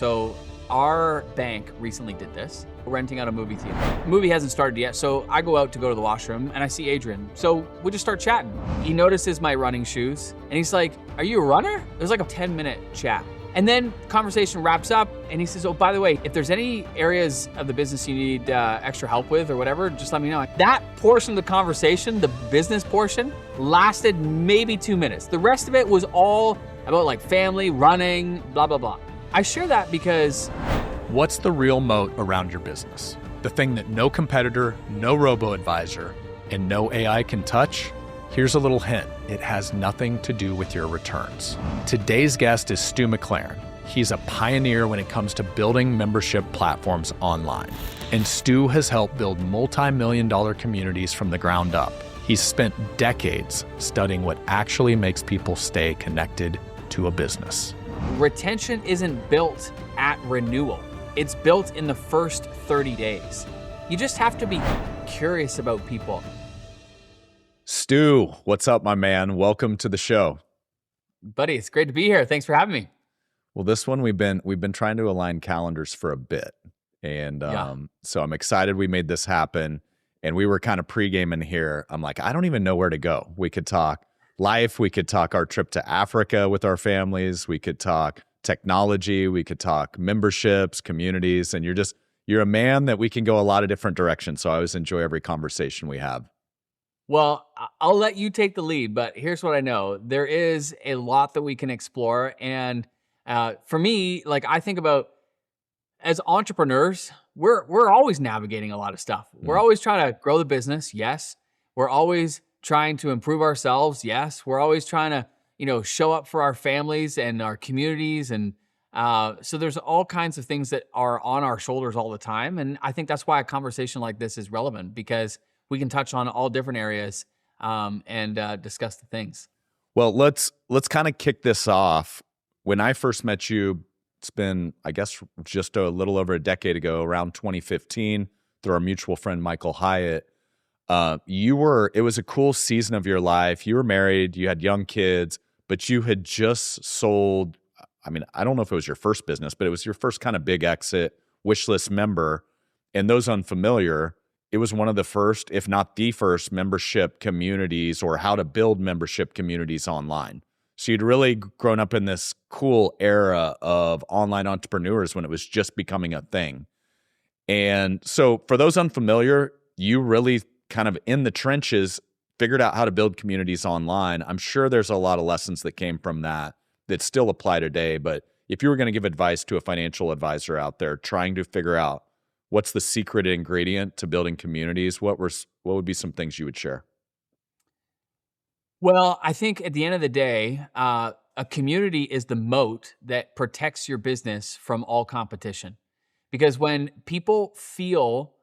So our bank recently did this, renting out a movie theater. The movie hasn't started yet, so I go out to go to the washroom and I see Adrian. So we just start chatting. He notices my running shoes and he's like, "Are you a runner?" It was like a 10-minute chat. And then conversation wraps up and he says, "Oh, by the way, if there's any areas of the business you need extra help with or whatever, just let me know." That portion of the conversation, the business portion, lasted maybe 2 minutes. The rest of it was all about like family, running, blah, blah, blah. I share that because what's the real moat around your business? The thing that no competitor, no robo-advisor, and no AI can touch? Here's a little hint. It has nothing to do with your returns. Today's guest is Stu McLaren. He's a pioneer when it comes to building membership platforms online. And Stu has helped build multi-million-dollar communities from the ground up. He's spent decades studying what actually makes people stay connected to a business. retention isn't built at renewal. It's built in the first 30 days. You just have to be curious about people. Stu, what's up, my man? Welcome to the show. Buddy, it's great to be here. Thanks for having me. Well, this one we've been trying to align calendars for a bit. And so I'm excited we made this happen. And we were kind of pre-gaming here. I'm like, I don't even know where to go. We could talk life. We could talk our trip to Africa with our families. We could talk technology. We could talk memberships, communities. And you're a man that we can go a lot of different directions. So I always enjoy every conversation we have. Well, I'll let you take the lead, but here's what I know. There is a lot that we can explore. And for me, like I think about as entrepreneurs, we're always navigating a lot of stuff. We're always trying to grow the business. Yes. We're always trying to improve ourselves. Yes. We're always trying to, show up for our families and our communities. And so there's all kinds of things that are on our shoulders all the time. And I think that's why a conversation like this is relevant, because we can touch on all different areas and discuss the things. Well, let's kind of kick this off. When I first met you, it's been, I guess, just a little over a decade ago, around 2015, through our mutual friend, Michael Hyatt. It was a cool season of your life. You were married, you had young kids, but you had just sold, I don't know if it was your first business, but it was your first kind of big exit, wishlist member. And those unfamiliar, it was one of the first, if not the first, membership communities or how to build membership communities online. So you'd really grown up in this cool era of online entrepreneurs when it was just becoming a thing. And so for those unfamiliar, you really kind of in the trenches figured out how to build communities online. I'm sure there's a lot of lessons that came from that still apply today. But if you were going to give advice to a financial advisor out there trying to figure out what's the secret ingredient to building communities, what would be some things you would share? Well, I think at the end of the day, a community is the moat that protects your business from all competition. Because when people feel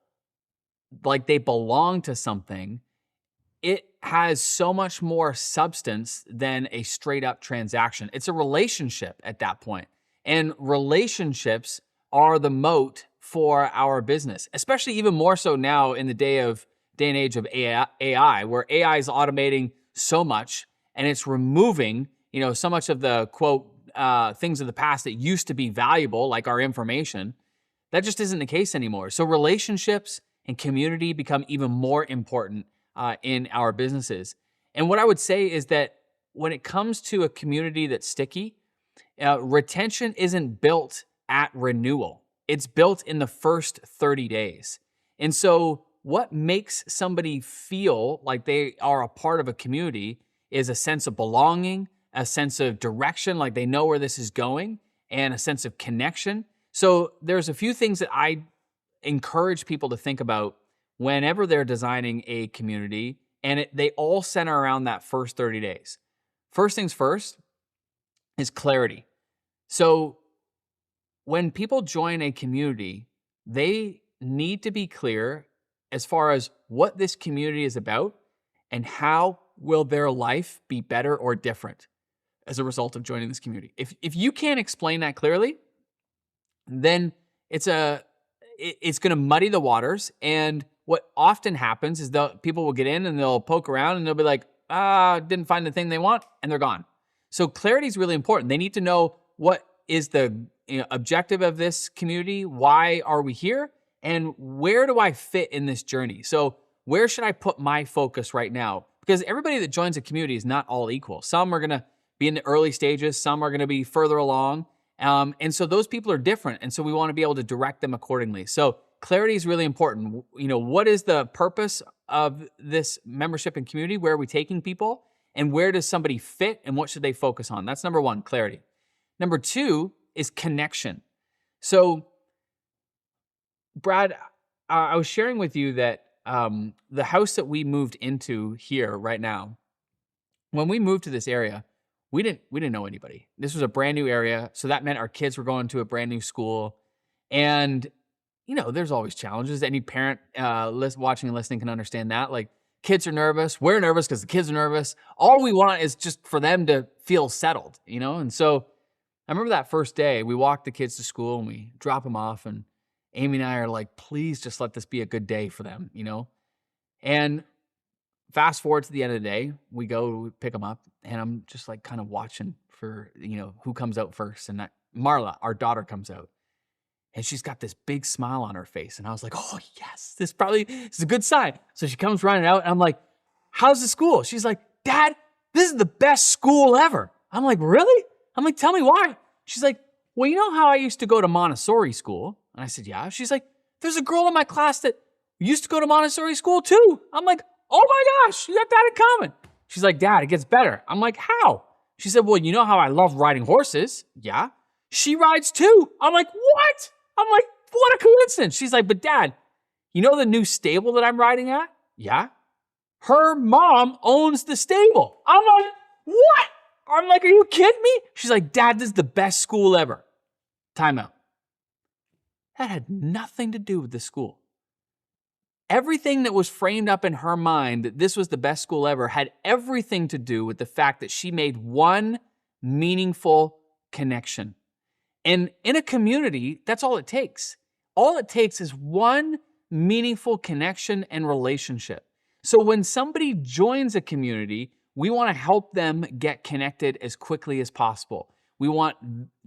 like they belong to something, it has so much more substance than a straight up transaction. It's a relationship at that point. And relationships are the moat for our business, especially even more so now in the day and age of AI, where AI is automating so much and it's removing, so much of the quote things of the past that used to be valuable, like our information. That just isn't the case anymore. So relationships and community become even more important in our businesses. And what I would say is that when it comes to a community that's sticky, retention isn't built at renewal. It's built in the first 30 days. And so what makes somebody feel like they are a part of a community is a sense of belonging, a sense of direction, like they know where this is going, and a sense of connection. So there's a few things that I encourage people to think about whenever they're designing a community, and they all center around that first 30 days. First things first is clarity. So when people join a community, they need to be clear as far as what this community is about and how will their life be better or different as a result of joining this community. If you can't explain that clearly, then it's going to muddy the waters. And what often happens is people will get in and they'll poke around and they'll be like, didn't find the thing they want, and they're gone. So clarity is really important. They need to know what is the objective of this community? Why are we here? And where do I fit in this journey? So where should I put my focus right now? Because everybody that joins a community is not all equal. Some are going to be in the early stages. Some are going to be further along. And so those people are different. And so we want to be able to direct them accordingly. So clarity is really important. What is the purpose of this membership and community? Where are we taking people? And where does somebody fit? And what should they focus on? That's number one, clarity. Number two is connection. So, Brad, I was sharing with you that the house that we moved into here right now, when we moved to this area, we didn't know anybody. This was a brand new area, so that meant our kids were going to a brand new school, and there's always challenges. Any parent watching and listening can understand that. Like, kids are nervous, we're nervous because the kids are nervous. All we want is just for them to feel settled, And so I remember that first day, we walked the kids to school and we drop them off, and Amy and I are like, please just let this be a good day for them, And fast forward to the end of the day, we go pick them up, and I'm just like kind of watching for, who comes out first. And Marla, our daughter, comes out, and she's got this big smile on her face. And I was like, oh yes, this is a good sign. So she comes running out, and I'm like, how's the school? She's like, Dad, this is the best school ever. I'm like, really? I'm like, tell me why. She's like, well, you know how I used to go to Montessori school? And I said, yeah. She's like, there's a girl in my class that used to go to Montessori school too. I'm like, oh my gosh, you got that in common. She's like, Dad, it gets better. I'm like, how? She said, well, you know how I love riding horses? Yeah. She rides too. I'm like, what? I'm like, what a coincidence. She's like, but Dad, you know the new stable that I'm riding at? Yeah. Her mom owns the stable. I'm like, what? I'm like, are you kidding me? She's like, Dad, this is the best school ever. Time out. That had nothing to do with the school. Everything that was framed up in her mind that this was the best school ever had everything to do with the fact that she made one meaningful connection. And in a community, that's all it takes. All it takes is one meaningful connection and relationship. So when somebody joins a community, we want to help them get connected as quickly as possible. We want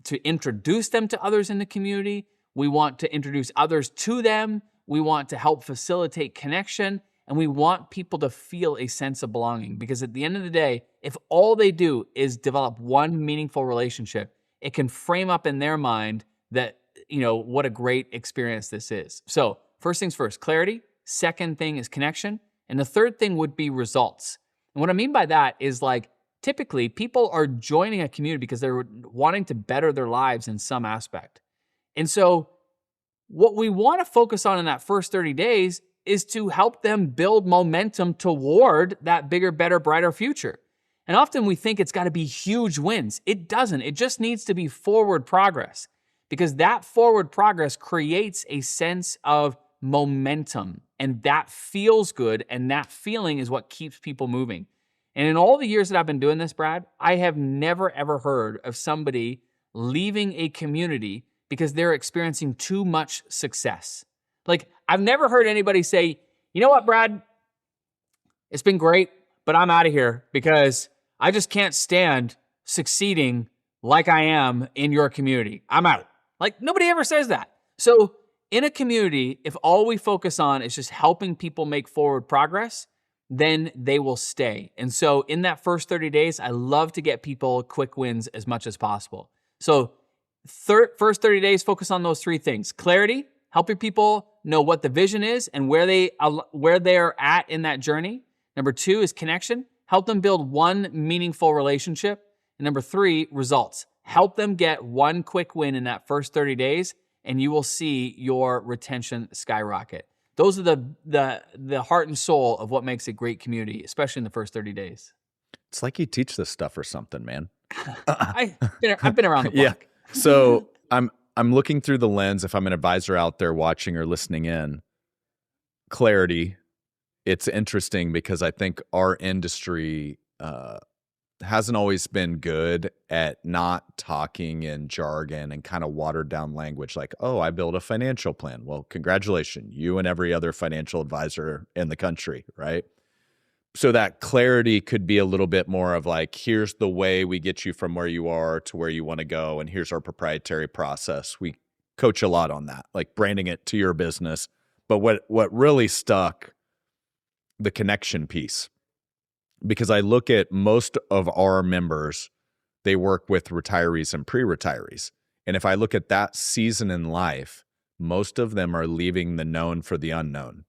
to introduce them to others in the community. We want to introduce others to them. We want to help facilitate connection, and we want people to feel a sense of belonging, because at the end of the day, if all they do is develop one meaningful relationship, it can frame up in their mind that, what a great experience this is. So first things first, clarity. Second thing is connection. And the third thing would be results. And what I mean by that is, like, typically people are joining a community because they're wanting to better their lives in some aspect. And so what we want to focus on in that first 30 days is to help them build momentum toward that bigger, better, brighter future. And often we think it's got to be huge wins. It doesn't. It just needs to be forward progress, because that forward progress creates a sense of momentum, and that feels good, and that feeling is what keeps people moving. And in all the years that I've been doing this, Brad, I have never, ever heard of somebody leaving a community because they're experiencing too much success. Like, I've never heard anybody say, you know what, Brad, it's been great, but I'm out of here because I just can't stand succeeding like I am in your community. I'm out. Like, nobody ever says that. So in a community, if all we focus on is just helping people make forward progress, then they will stay. And so in that first 30 days, I love to get people quick wins as much as possible. So first 30 days, focus on those three things. Clarity, helping people know what the vision is and where they're at in that journey. Number two is connection. Help them build one meaningful relationship. And number three, results. Help them get one quick win in that first 30 days, and you will see your retention skyrocket. Those are the heart and soul of what makes a great community, especially in the first 30 days. It's like you teach this stuff or something, man. I've been around the block. Yeah. So I'm looking through the lens, if I'm an advisor out there watching or listening in, clarity. It's interesting because I think our industry hasn't always been good at not talking in jargon and kind of watered down language like, oh, I build a financial plan. Well, congratulations, you and every other financial advisor in the country, right? So that clarity could be a little bit more of like, here's the way we get you from where you are to where you want to go, and here's our proprietary process. We coach a lot on that, like branding it to your business. But what really stuck, the connection piece, because I look at most of our members, they work with retirees and pre-retirees. And if I look at that season in life, most of them are leaving the known for the unknown.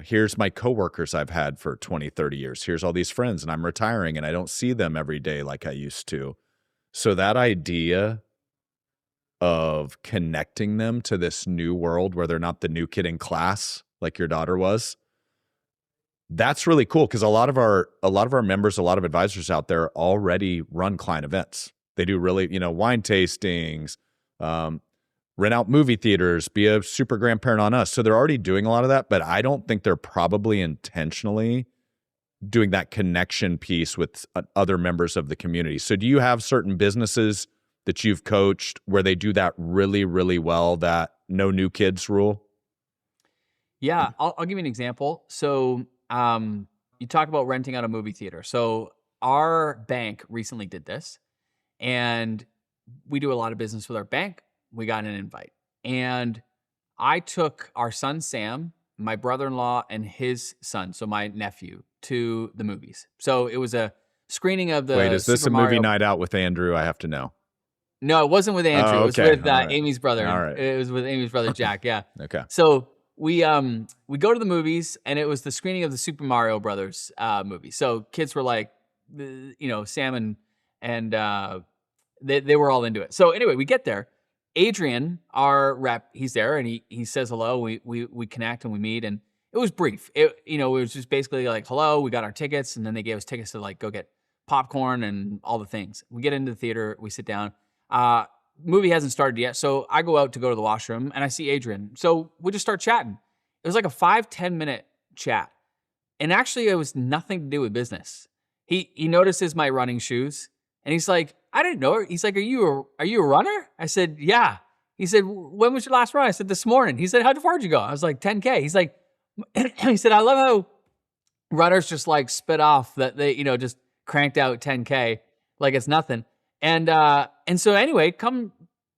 Here's my coworkers I've had for 20, 30 years. Here's all these friends, and I'm retiring and I don't see them every day like I used to. So that idea of connecting them to this new world where they're not the new kid in class like your daughter was, that's really cool, because a lot of our members, a lot of advisors out there already run client events. They do really, wine tastings, rent out movie theaters, be a super grandparent on us. So they're already doing a lot of that, but I don't think they're probably intentionally doing that connection piece with other members of the community. So do you have certain businesses that you've coached where they do that really, really well, that no new kids rule? Yeah, I'll give you an example. So you talk about renting out a movie theater. So our bank recently did this, and we do a lot of business with our bank. We got an invite, and I took our son, Sam, my brother-in-law, and his son, so my nephew, to the movies. So it was a screening of the Wait, is this Super a movie Mario. night out with Andrew? I have to know. No, it wasn't with Andrew. Oh, It was okay. with All right. Amy's brother. All right. It was with Amy's brother, Jack. Yeah. Okay. So we go to the movies, and it was the screening of the Super Mario Brothers movie. So kids were like, Sam and they were all into it. So anyway, we get there. Adrian, our rep, he's there, and he says hello. We connect and we meet, and it was brief. It was just basically like, hello, we got our tickets, and then they gave us tickets to like go get popcorn and all the things. We get into the theater, we sit down. Movie hasn't started yet, so I go out to go to the washroom, and I see Adrian. So we just start chatting. It was like a 5-10 minute chat, and actually it was nothing to do with business. He notices my running shoes, and he's like, I didn't know her. He's like, are you a runner? I said, yeah. He said, when was your last run? I said, this morning. He said, how far did you go? I was like, 10K. He's like, he said, I love how runners just like spit off that they, just cranked out 10K like it's nothing. And so anyway, come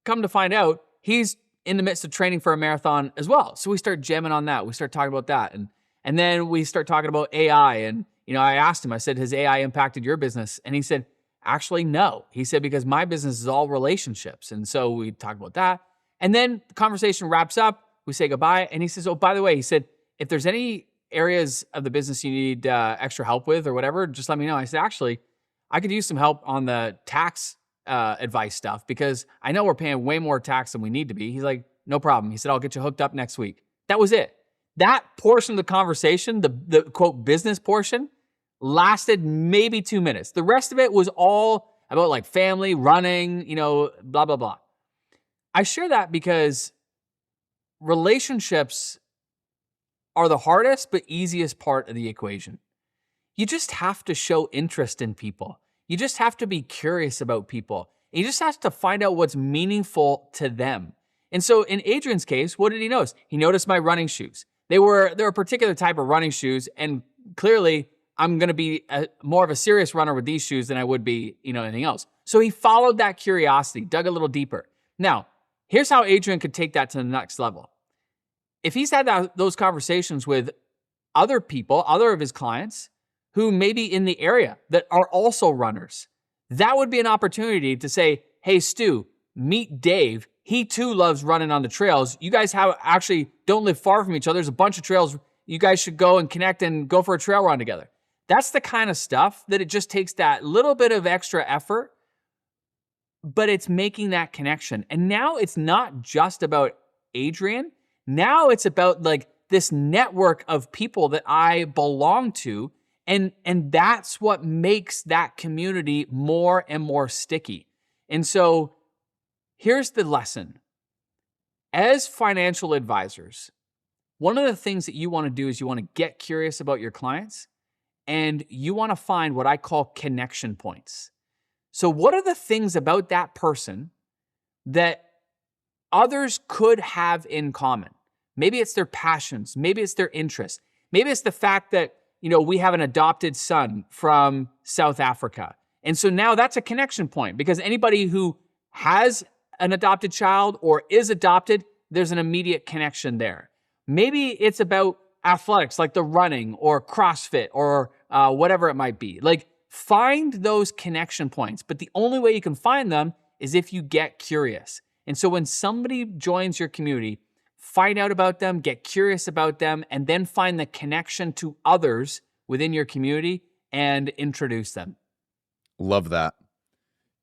to find out, he's in the midst of training for a marathon as well. So we start jamming on that. We start talking about that. And then we start talking about AI. And, I asked him, I said, has AI impacted your business? And he said, actually, no. He said, because my business is all relationships. And so we talk about that. And then the conversation wraps up. We say goodbye. And he says, oh, by the way, he said, if there's any areas of the business you need extra help with or whatever, just let me know. I said, actually, I could use some help on the tax advice stuff, because I know we're paying way more tax than we need to be. He's like, no problem. He said, I'll get you hooked up next week. That was it. That portion of the conversation, the quote business portion, lasted maybe 2 minutes. The rest of it was all about like family, running, blah, blah, blah. I share that because relationships are the hardest but easiest part of the equation. You just have to show interest in people. You just have to be curious about people. You just have to find out what's meaningful to them. And so in Adrian's case, what did he notice? He noticed my running shoes. They're a particular type of running shoes, and clearly I'm going to be more of a serious runner with these shoes than I would be, anything else. So he followed that curiosity, dug a little deeper. Now, here's how Adrian could take that to the next level. If he's had those conversations with other people, other of his clients, who may be in the area that are also runners, that would be an opportunity to say, hey, Stu, meet Dave. He too loves running on the trails. You guys don't live far from each other. There's a bunch of trails. You guys should go and connect and go for a trail run together. That's the kind of stuff that it just takes that little bit of extra effort, but it's making that connection. And now it's not just about Adrian. Now it's about like this network of people that I belong to. And that's what makes that community more and more sticky. And so here's the lesson. As financial advisors, one of the things that you want to do is you want to get curious about your clients, and you want to find what I call connection points. So what are the things about that person that others could have in common? Maybe it's their passions. Maybe it's their interests. Maybe it's the fact that we have an adopted son from South Africa. And so now that's a connection point, because anybody who has an adopted child or is adopted, there's an immediate connection there. Maybe it's about athletics, like the running or CrossFit or whatever it might be. Like, find those connection points. But the only way you can find them is if you get curious. And so when somebody joins your community, find out about them, get curious about them, and then find the connection to others within your community and introduce them. Love that.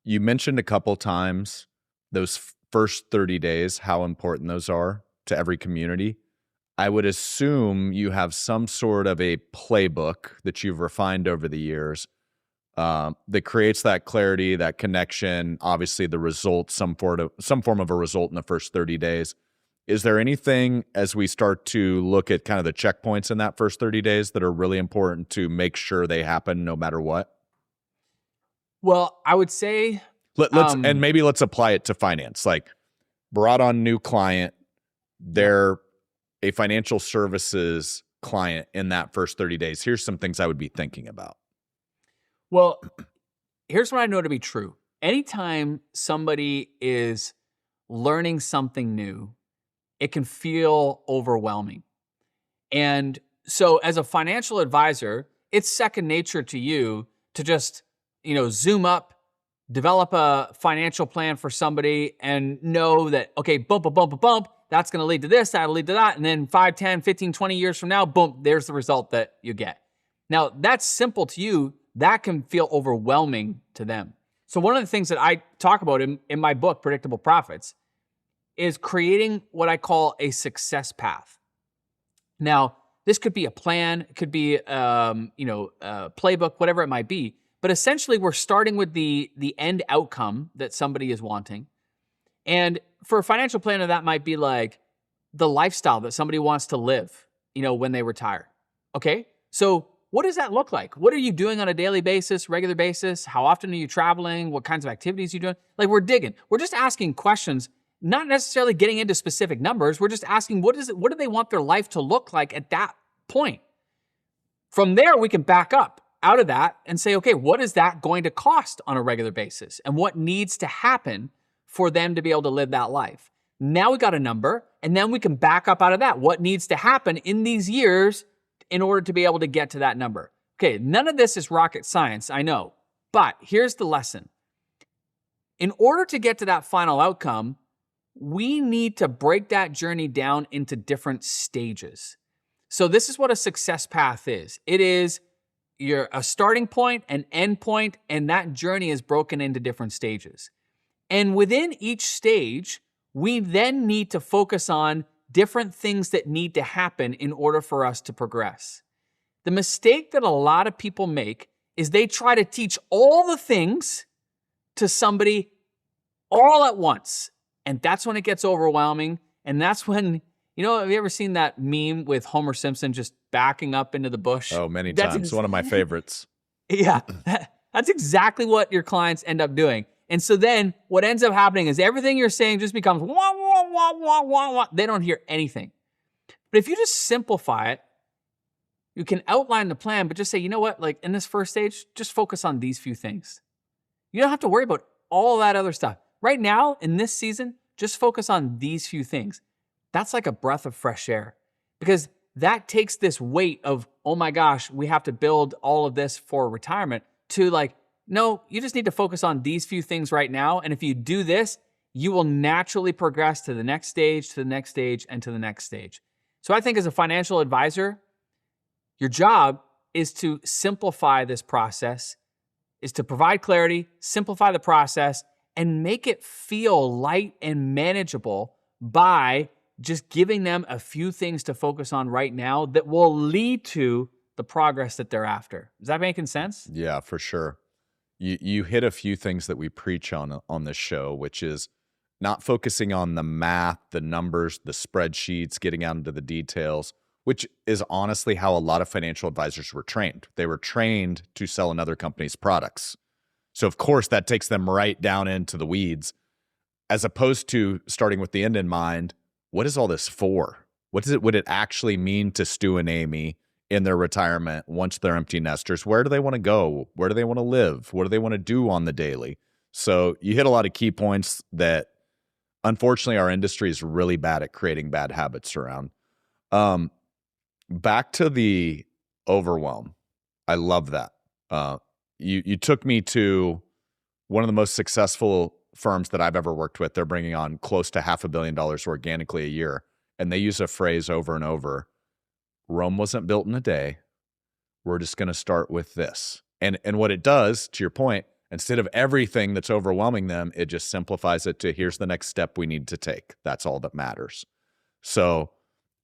You mentioned a couple times those first 30 days, how important those are to every community. I would assume you have some sort of a playbook that you've refined over the years that creates that clarity, that connection, obviously the result, some form of a result in the first 30 days. Is there anything, as we start to look at kind of the checkpoints in that first 30 days, that are really important to make sure they happen no matter what? Well, I would say... And maybe let's apply it to finance. Like, brought on new client, they're a financial services client in that first 30 days. Here's some things I would be thinking about. Well, here's what I know to be true. Anytime somebody is learning something new, it can feel overwhelming. And so as a financial advisor, it's second nature to you to just, zoom up, develop a financial plan for somebody and know that, okay, bump, that's going to lead to this, that'll lead to that. And then 5, 10, 15, 20 years from now, boom, there's the result that you get. Now, that's simple to you. That can feel overwhelming to them. So one of the things that I talk about in my book, Predictable Profits, is creating what I call a success path. Now, this could be a plan, it could be, a playbook, whatever it might be. But essentially, we're starting with the end outcome that somebody is wanting. And for a financial planner, that might be like the lifestyle that somebody wants to live, when they retire. Okay, so what does that look like? What are you doing on a daily basis, regular basis? How often are you traveling? What kinds of activities are you doing? Like, we're digging. We're just asking questions, not necessarily getting into specific numbers. We're just asking, what do they want their life to look like at that point? From there, we can back up out of that and say, okay, what is that going to cost on a regular basis? And what needs to happen for them to be able to live that life? Now we got a number, and then we can back up out of that. What needs to happen in these years in order to be able to get to that number? Okay, none of this is rocket science, I know, but here's the lesson. In order to get to that final outcome, we need to break that journey down into different stages. So this is what a success path is. It is you're a starting point, an end point, and that journey is broken into different stages. And within each stage, we then need to focus on different things that need to happen in order for us to progress. The mistake that a lot of people make is they try to teach all the things to somebody all at once. And that's when it gets overwhelming. And that's when, have you ever seen that meme with Homer Simpson just backing up into the bush? Oh, many times. One of my favorites. Yeah, that's exactly what your clients end up doing. And so then what ends up happening is everything you're saying just becomes wah, wah, wah, wah, wah, wah. They don't hear anything. But if you just simplify it, you can outline the plan, but just say, you know what, like in this first stage, just focus on these few things. You don't have to worry about all that other stuff. Right now, in this season, just focus on these few things. That's like a breath of fresh air, because that takes this weight of, oh my gosh, we have to build all of this for retirement, to like, no, you just need to focus on these few things right now. And if you do this, you will naturally progress to the next stage, to the next stage, and to the next stage. So I think as a financial advisor, your job is to simplify this process, is to provide clarity, simplify the process, and make it feel light and manageable by just giving them a few things to focus on right now that will lead to the progress that they're after. Is that making sense? Yeah, for sure. You hit a few things that we preach on this show, which is not focusing on the math, the numbers, the spreadsheets, getting out into the details, which is honestly how a lot of financial advisors were trained. They were trained to sell another company's products. So of course that takes them right down into the weeds, as opposed to starting with the end in mind. What is all this for? Would it actually mean to Stu and Amy in their retirement once they're empty nesters. Where do they want to go? Where do they want to live? What do they want to do on the daily? So you hit a lot of key points that unfortunately our industry is really bad at creating bad habits around. Back to the overwhelm. I love that. You took me to one of the most successful firms that I've ever worked with. They're bringing on close to $500 million organically a year. And they use a phrase over and over: Rome wasn't built in a day. We're just going to start with this. And what it does, to your point, instead of everything that's overwhelming them, it just simplifies it to here's the next step we need to take. That's all that matters. So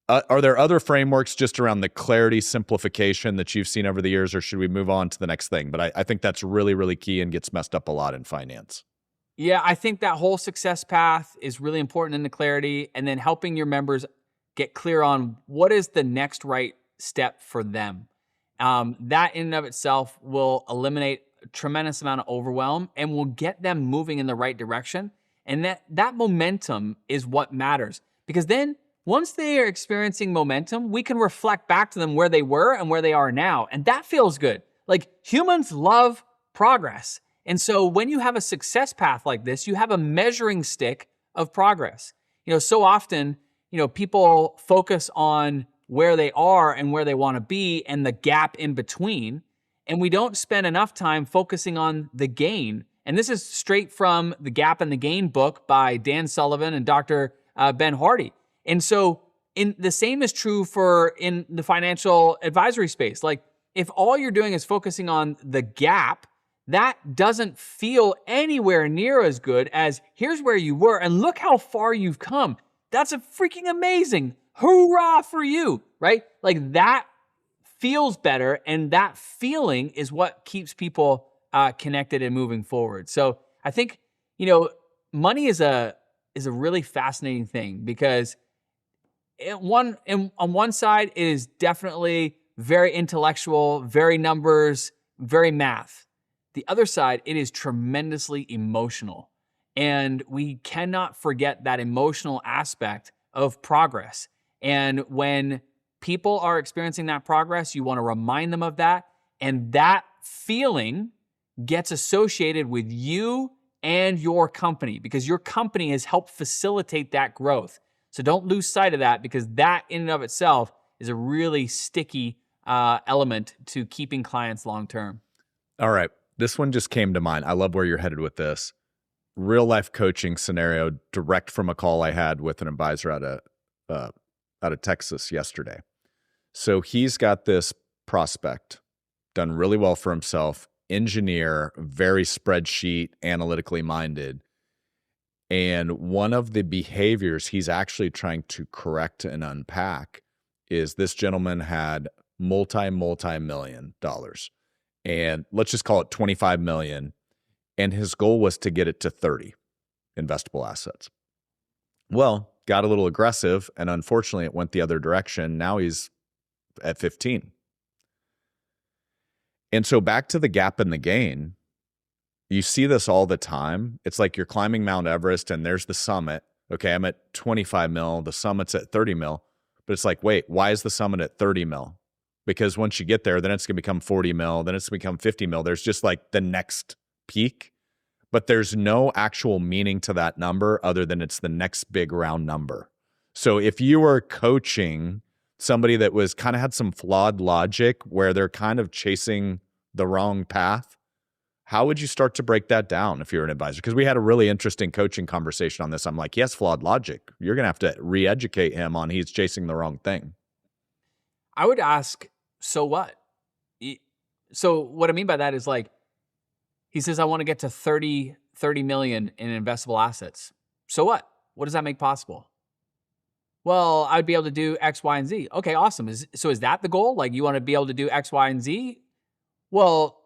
are there other frameworks just around the clarity, simplification that you've seen over the years, or should we move on to the next thing? But I think that's really, really key and gets messed up a lot in finance. Yeah, I think that whole success path is really important in the clarity, and then helping your members get clear on what is the next right step for them. That in and of itself will eliminate a tremendous amount of overwhelm and will get them moving in the right direction. And that momentum is what matters, because then once they are experiencing momentum, we can reflect back to them where they were and where they are now. And that feels good. Like, humans love progress. And so when you have a success path like this, you have a measuring stick of progress. So often, people focus on where they are and where they want to be and the gap in between. And we don't spend enough time focusing on the gain. And this is straight from the Gap and the Gain book by Dan Sullivan and Dr. Ben Hardy. And so the same is true in the financial advisory space. Like, if all you're doing is focusing on the gap, that doesn't feel anywhere near as good as here's where you were and look how far you've come. That's a freaking amazing. Hoorah for you, right? Like, that feels better, and that feeling is what keeps people connected and moving forward. So I think, money is a really fascinating thing, because on one side, it is definitely very intellectual, very numbers, very math. The other side, it is tremendously emotional. And we cannot forget that emotional aspect of progress. And when people are experiencing that progress, you want to remind them of that. And that feeling gets associated with you and your company, because your company has helped facilitate that growth. So don't lose sight of that, because that in and of itself is a really sticky element to keeping clients long-term. All right. This one just came to mind. I love where you're headed with this. Real life coaching scenario, direct from a call I had with an advisor out of Texas yesterday. So he's got this prospect, done really well for himself, engineer, very spreadsheet, analytically minded. And one of the behaviors he's actually trying to correct and unpack is this gentleman had multi-million dollars. And let's just call it 25 million. And his goal was to get it to 30 investable assets. Well, got a little aggressive, and unfortunately it went the other direction. Now he's at 15. And so back to the gap and the gain, you see this all the time. It's like you're climbing Mount Everest and there's the summit. Okay, I'm at 25 mil, the summit's at 30 mil. But it's like, wait, why is the summit at 30 mil? Because once you get there, then it's going to become 40 mil, then it's going to become 50 mil. There's just like the next peak, but there's no actual meaning to that number other than it's the next big round number. So if you were coaching somebody that was kind of had some flawed logic where they're kind of chasing the wrong path, how would you start to break that down if you're an advisor? Because we had a really interesting coaching conversation on this. I'm like, yes, flawed logic. You're going to have to re-educate him on he's chasing the wrong thing. I would ask, so what? So what I mean by that is, like, he says, I want to get to 30 million in investable assets. So what? What does that make possible? Well, I'd be able to do X, Y, and Z. Okay, awesome. So is that the goal? Like, you want to be able to do X, Y, and Z? Well,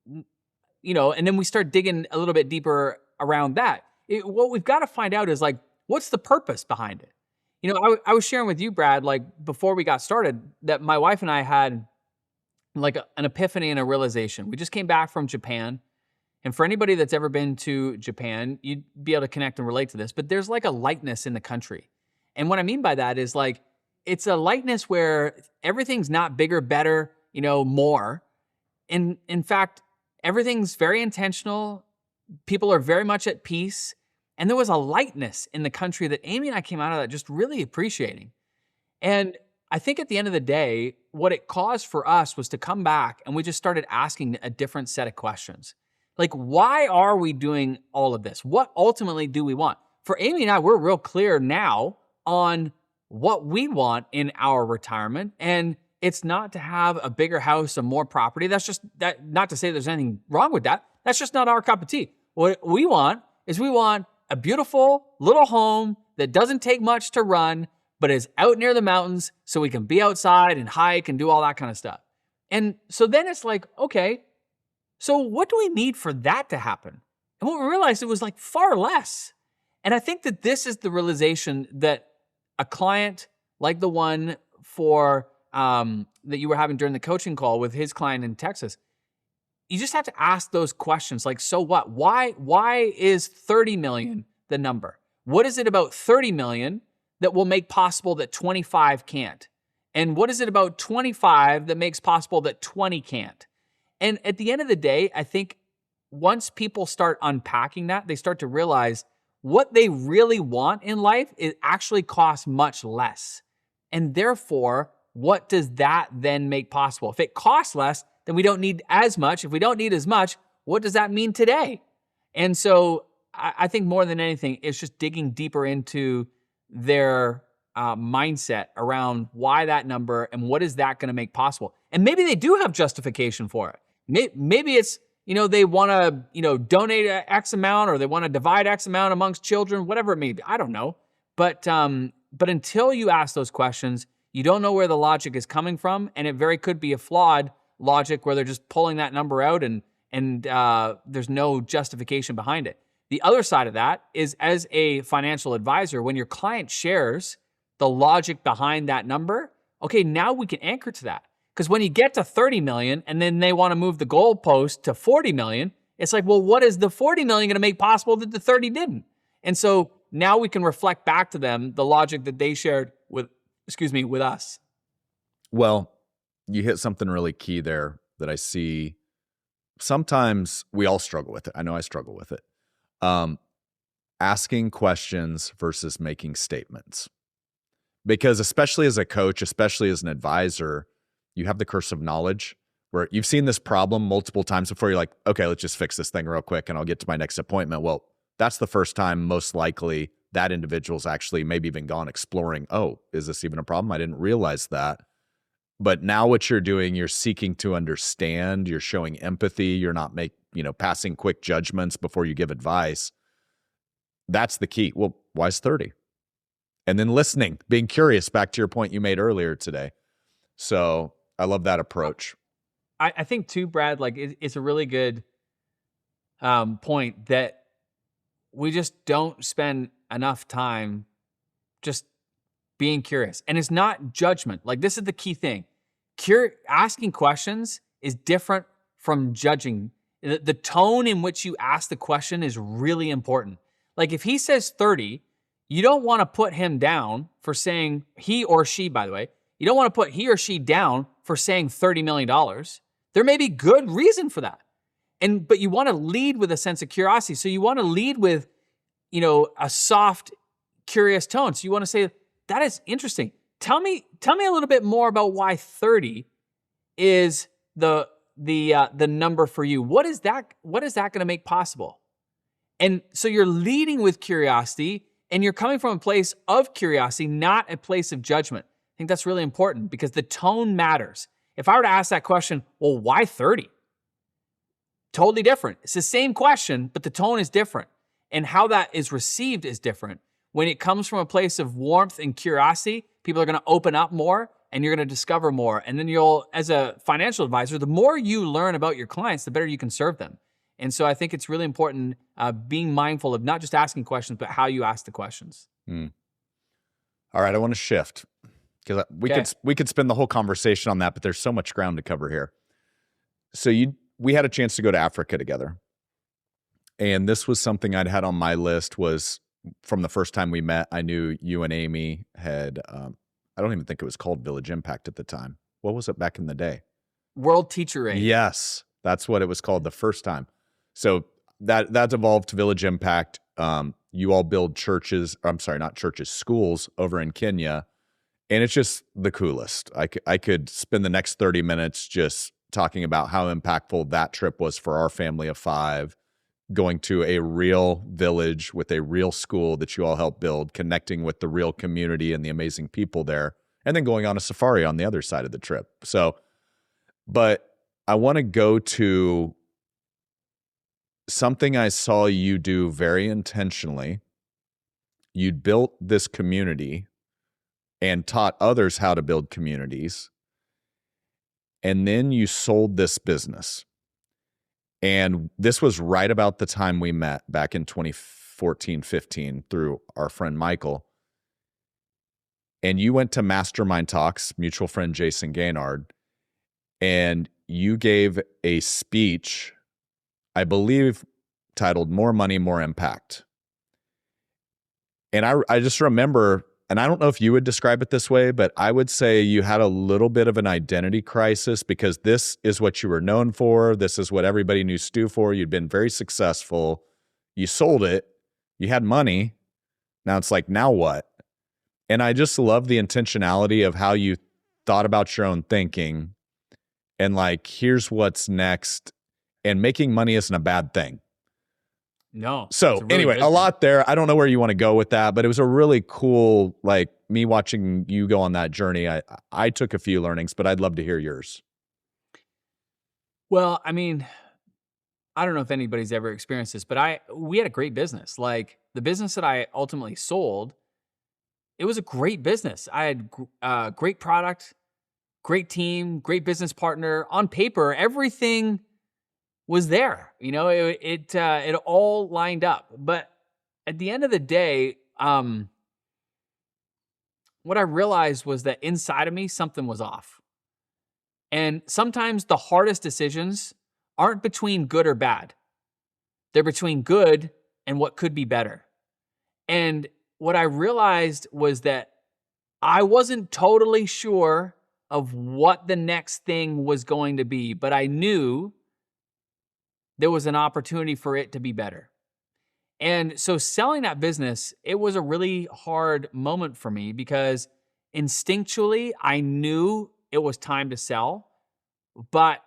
and then we start digging a little bit deeper around that. What we've got to find out is, like, what's the purpose behind it? I was sharing with you, Brad, like, before we got started, that my wife and I had like an epiphany and a realization. We just came back from Japan. And for anybody that's ever been to Japan, you'd be able to connect and relate to this, but there's like a lightness in the country. And what I mean by that is, like, it's a lightness where everything's not bigger, better, more. In fact, everything's very intentional. People are very much at peace. And there was a lightness in the country that Amy and I came out of that just really appreciating. And I think at the end of the day, what it caused for us was to come back and we just started asking a different set of questions. Like, why are we doing all of this? What ultimately do we want? For Amy and I, we're real clear now on what we want in our retirement. And it's not to have a bigger house and more property. That's just that, not to say there's anything wrong with that. That's just not our cup of tea. What we want is we want a beautiful little home that doesn't take much to run, but is out near the mountains so we can be outside and hike and do all that kind of stuff. And so then it's like, okay, so what do we need for that to happen? And what we realized, it was like far less. And I think that this is the realization that a client like the one for that you were having during the coaching call with his client in Texas, you just have to ask those questions like, so what? Why is 30 million the number? What is it about 30 million that will make possible that 25 can't? And what is it about 25 that makes possible that 20 can't? And at the end of the day, I think once people start unpacking that, they start to realize what they really want in life, it actually costs much less. And therefore, what does that then make possible? If it costs less, then we don't need as much. If we don't need as much, what does that mean today? And so I think more than anything, it's just digging deeper into their mindset around why that number and what is that going to make possible. And maybe they do have justification for it. Maybe it's, they want to, donate X amount, or they want to divide X amount amongst children, whatever it may be. I don't know. But until you ask those questions, you don't know where the logic is coming from. And it very could be a flawed logic where they're just pulling that number out and there's no justification behind it. The other side of that is, as a financial advisor, when your client shares the logic behind that number, okay, now we can anchor to that. Because when you get to 30 million and then they want to move the goalpost to 40 million, it's like, well, what is the 40 million going to make possible that the 30 didn't? And so now we can reflect back to them the logic that they shared with us. Well, you hit something really key there that I see. Sometimes we all struggle with it. I know I struggle with it. Asking questions versus making statements. Because especially as a coach, especially as an advisor, you have the curse of knowledge where you've seen this problem multiple times before. You're like, okay, let's just fix this thing real quick and I'll get to my next appointment. Well, that's the first time most likely that individual's actually maybe even gone exploring, oh, is this even a problem? I didn't realize that. But now what you're doing, you're seeking to understand, you're showing empathy, you're not passing quick judgments before you give advice. That's the key. Well, why is 30? And then listening, being curious, back to your point you made earlier today. So I love that approach. I think too, Brad, like it's a really good point that we just don't spend enough time just being curious. And it's not judgment. Like, this is the key thing. Asking questions is different from judging. The tone in which you ask the question is really important. Like, if he says 30, you don't want to put him down for saying, he or she, by the way, you don't want to put he or she down for saying $30 million. There may be good reason for that. But you want to lead with a sense of curiosity. So you want to lead with, a soft, curious tone. So you want to say, that is interesting. Tell me a little bit more about why 30 is the number for you. What is that going to make possible? And so you're leading with curiosity, and you're coming from a place of curiosity, not a place of judgment. I think that's really important because the tone matters. If I were to ask that question, well, why 30? Totally different. It's the same question, but the tone is different. And how that is received is different. When it comes from a place of warmth and curiosity, people are going to open up more and you're going to discover more. And then as a financial advisor, the more you learn about your clients, the better you can serve them. And so I think it's really important being mindful of not just asking questions, but how you ask the questions. All right, I want to shift because we could spend the whole conversation on that, but there's so much ground to cover here. So we had a chance to go to Africa together. And this was something I'd had on my list was from the first time we met. I knew you and Amy had I don't even think it was called Village Impact at the time. What was it back in the day? World Teacher Aid. Yes, that's what it was called the first time. So that's evolved to Village Impact. You all build churches, I'm sorry, not churches, schools over in Kenya. And it's just the coolest. I could spend the next 30 minutes just talking about how impactful that trip was for our family of 5, going to a real village with a real school that you all helped build, connecting with the real community and the amazing people there, and then going on a safari on the other side of the trip. So, but I want to go to something I saw you do very intentionally. You'd built this community and taught others how to build communities. And then you sold this business. And this was right about the time we met back in 2014, 15 through our friend Michael. And you went to Mastermind Talks, mutual friend Jason Gaynard, and you gave a speech, I believe, titled More Money, More Impact. And I just remember, and I don't know if you would describe it this way, but I would say you had a little bit of an identity crisis because this is what you were known for. This is what everybody knew Stu for. You'd been very successful. You sold it. You had money. Now it's like, now what? And I just love the intentionality of how you thought about your own thinking and like, here's what's next. And making money isn't a bad thing. No. So anyway, a lot there. I don't know where you want to go with that, but it was a really cool, like me watching you go on that journey. I took a few learnings, but I'd love to hear yours. Well, I mean, I don't know if anybody's ever experienced this, but we had a great business. Like the business that I ultimately sold, it was a great business. I had great product, great team, great business partner. On paper, everything was there. You know, it all lined up. But at the end of the day, what I realized was that inside of me, something was off. And sometimes the hardest decisions aren't between good or bad. They're between good and what could be better. And what I realized was that I wasn't totally sure of what the next thing was going to be, but I knew there was an opportunity for it to be better. And so selling that business, it was a really hard moment for me because instinctually I knew it was time to sell, but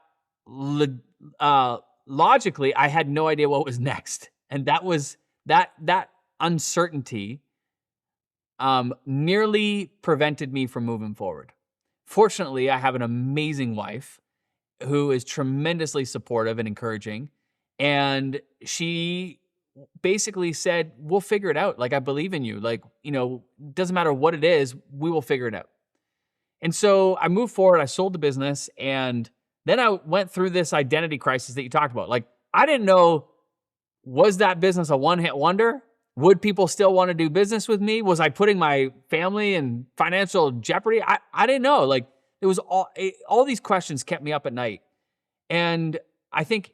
logically I had no idea what was next. And that was that uncertainty nearly prevented me from moving forward. Fortunately, I have an amazing wife who is tremendously supportive and encouraging. And she basically said, we'll figure it out. Like, I believe in you. Like, you know, doesn't matter what it is, we will figure it out. And so I moved forward, I sold the business, and then I went through this identity crisis that you talked about. Like, I didn't know, was that business a one-hit wonder? Would people still want to do business with me? Was I putting my family in financial jeopardy? I didn't know. Like, it was all these questions kept me up at night. And I think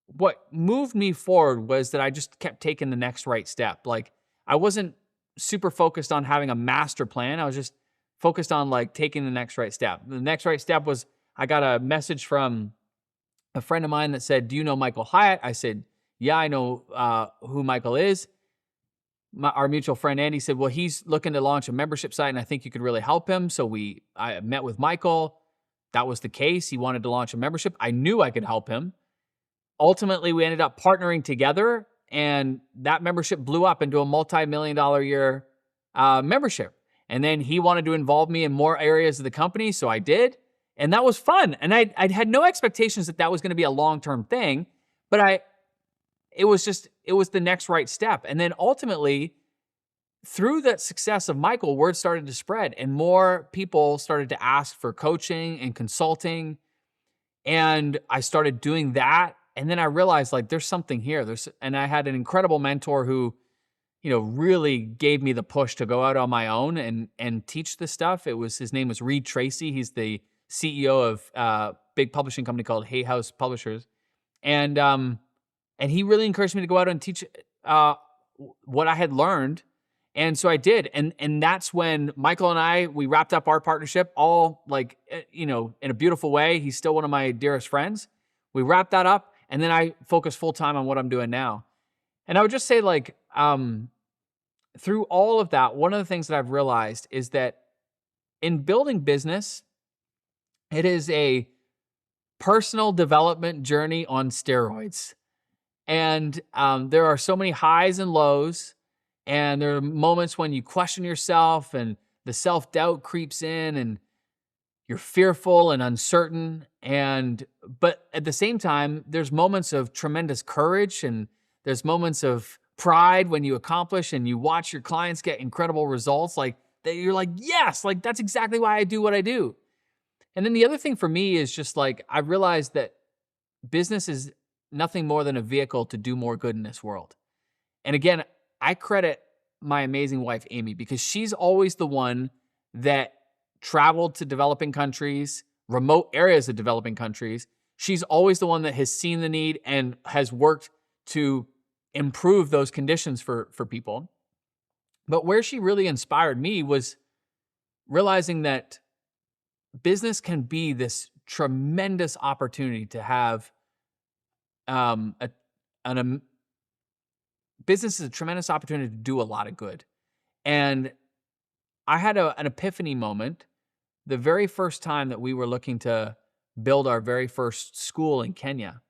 what moved me forward was that I just kept taking the next right step. Like, I wasn't super focused on having a master plan. I was just focused on like taking the next right step. The next right step was I got a message from a friend of mine that said, do you know Michael Hyatt? I said, yeah, I know who Michael is. Our mutual friend Andy said, well, he's looking to launch a membership site and I think you could really help him. So I met with Michael. That was the case. He wanted to launch a membership. I knew I could help him. Ultimately, we ended up partnering together and that membership blew up into a multi-million-dollar a year membership. And then he wanted to involve me in more areas of the company. So I did. And that was fun. And I had no expectations that was going to be a long-term thing, but it was the next right step. And then ultimately, through that success of Michael, word started to spread and more people started to ask for coaching and consulting. And I started doing that. And then I realized like there's something here. And I had an incredible mentor who, you know, really gave me the push to go out on my own and teach this stuff. His name was Reed Tracy. He's the CEO of a big publishing company called Hay House Publishers. And he really encouraged me to go out and teach what I had learned. And so I did. And that's when Michael and I, we wrapped up our partnership all like, in a beautiful way. He's still one of my dearest friends. We wrapped that up. And then I focused full time on what I'm doing now. And I would just say like, through all of that, one of the things that I've realized is that in building business, it is a personal development journey on steroids. And there are so many highs and lows. And there are moments when you question yourself and the self-doubt creeps in and you're fearful and uncertain. But at the same time, there's moments of tremendous courage and there's moments of pride when you accomplish and you watch your clients get incredible results. Like that you're like, yes, like that's exactly why I do what I do. And then the other thing for me is just like, I realized that business is nothing more than a vehicle to do more good in this world. And again, I credit my amazing wife, Amy, because she's always the one that traveled to developing countries, remote areas of developing countries. She's always the one that has seen the need and has worked to improve those conditions for people. But where she really inspired me was realizing that business can be this tremendous opportunity to have business is a tremendous opportunity to do a lot of good. And I had an epiphany moment the very first time that we were looking to build our very first school in Kenya.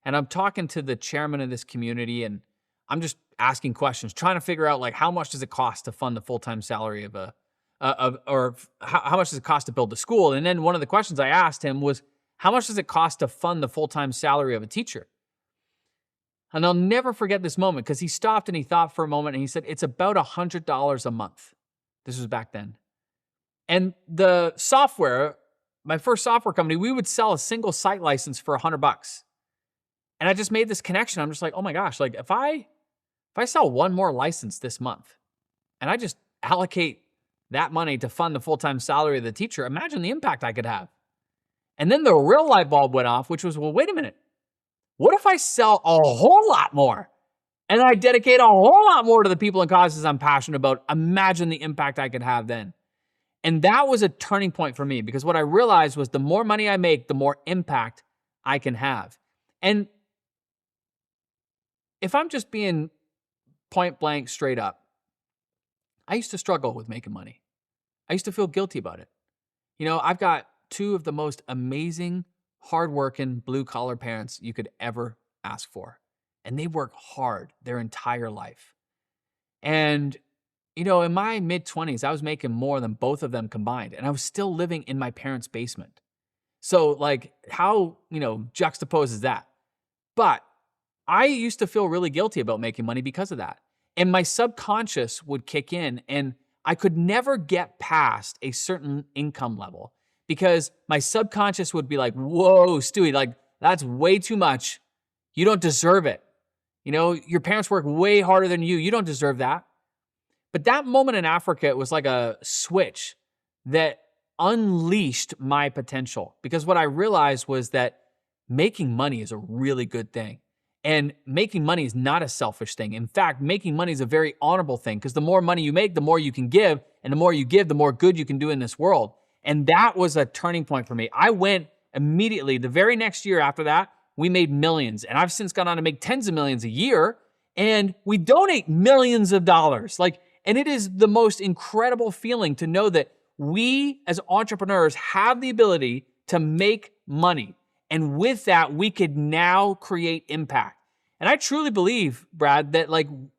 And I'm talking to the chairman of this community and I'm just asking questions, trying to figure out like how much does it cost to fund the full-time salary of how much does it cost to build the school? And then one of the questions I asked him was, how much does it cost to fund the full-time salary of a teacher? And I'll never forget this moment because he stopped and he thought for a moment and he said, it's about $100 a month. This was back then. And the software, my first software company, we would sell a single site license for $100. And I just made this connection. I'm just like, oh my gosh, like if I sell one more license this month and I just allocate that money to fund the full-time salary of the teacher, imagine the impact I could have. And then the real light bulb went off, which was, well, wait a minute. What if I sell a whole lot more and I dedicate a whole lot more to the people and causes I'm passionate about? Imagine the impact I could have then. And that was a turning point for me because what I realized was the more money I make, the more impact I can have. And if I'm just being point blank straight up, I used to struggle with making money. I used to feel guilty about it. You know, I've got two of the most amazing, hardworking, blue-collar parents you could ever ask for. And they work hard their entire life. And, you know, in my mid-20s, I was making more than both of them combined. And I was still living in my parents' basement. So, like, how, juxtaposed is that? But I used to feel really guilty about making money because of that. And my subconscious would kick in and I could never get past a certain income level because my subconscious would be like, whoa, Stewie, like that's way too much. You don't deserve it. You know, your parents work way harder than you. You don't deserve that. But that moment in Africa, it was like a switch that unleashed my potential because what I realized was that making money is a really good thing. And making money is not a selfish thing. In fact, making money is a very honorable thing because the more money you make, the more you can give. And the more you give, the more good you can do in this world. And that was a turning point for me. I went immediately, the very next year after that, we made millions. And I've since gone on to make tens of millions a year. And we donate millions of dollars. And it is the most incredible feeling to know that we as entrepreneurs have the ability to make money. And with that, we could now create impact. And I truly believe, Brad, that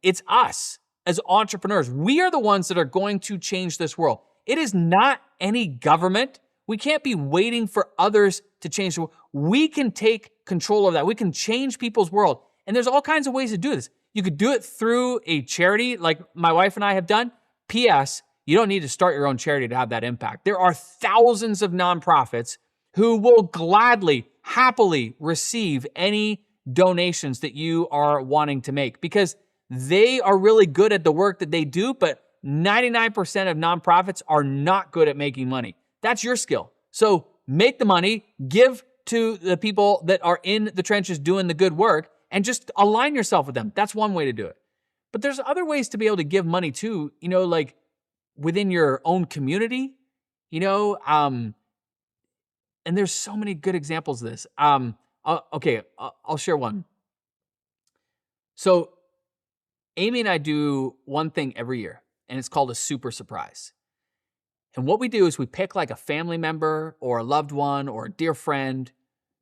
it's us as entrepreneurs. We are the ones that are going to change this world. It is not any government. We can't be waiting for others to change the world. We can take control of that. We can change people's world. And there's all kinds of ways to do this. You could do it through a charity like my wife and I have done. P.S. You don't need to start your own charity to have that impact. There are thousands of nonprofits who will gladly, happily receive any donations that you are wanting to make because they are really good at the work that they do, but 99% of nonprofits are not good at making money. That's your skill. So make the money, give to the people that are in the trenches doing the good work, and just align yourself with them. That's one way to do it. But there's other ways to be able to give money too, like within your own community, you know, and there's so many good examples of this. Okay, I'll share one. So Amy and I do one thing every year, and it's called a super surprise. And what we do is we pick like a family member or a loved one or a dear friend